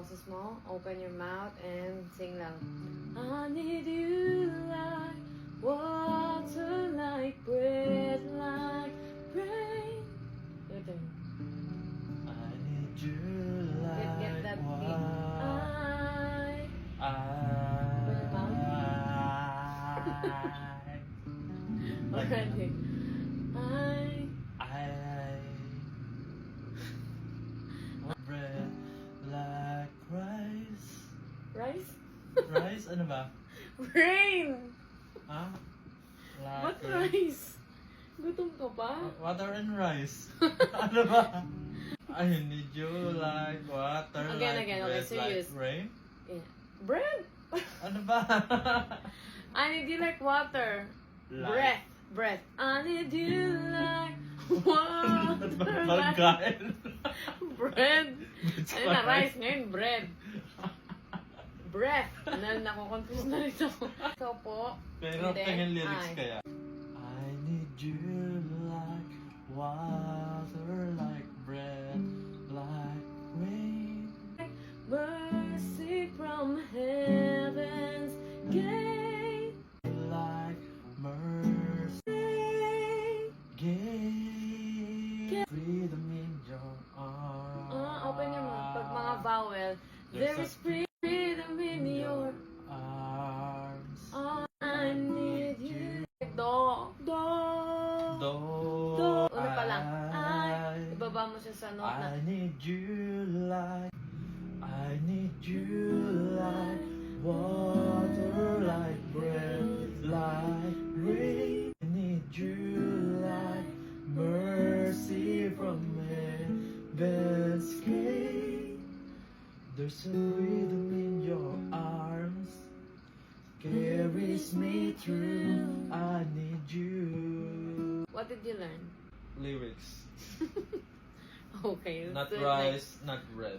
boses mo. Open your mouth and sing loud. I need you like water, like bread, like rain. Your turn. I need you like Get that beat. Already. Bread like rice. Rice? Rice? Ano ba? Rain! Ha? What Like rice? Gutom ka pa? Water and rice. Ano ba? I need you like water, Again, like okay, bread, serious. like rain. Yeah. Bread? Ano ba? I need you like water. Like. Breath. I need you like water. like Pagkain. bread. Ayun na, rice. Ngayon, bread. Breath. Nakukonfuse na rin ako. So po. Pero and then, tingin lyrics I. kaya. I need you like water, like bread, like rain. Mercy from heaven's gate. Like mercy, give freedom in your arms. Open your mouth. Pag mga vowel, there is freedom in your arms. I need you. Do. Una pa lang. Ibaba mo siya sa note na. I need you like water, like bread, like rain. I need you like mercy from heaven's gate. There's a rhythm in your arms, carries me through. I need you. What did you learn? Lyrics. Okay. Not so rice, not bread.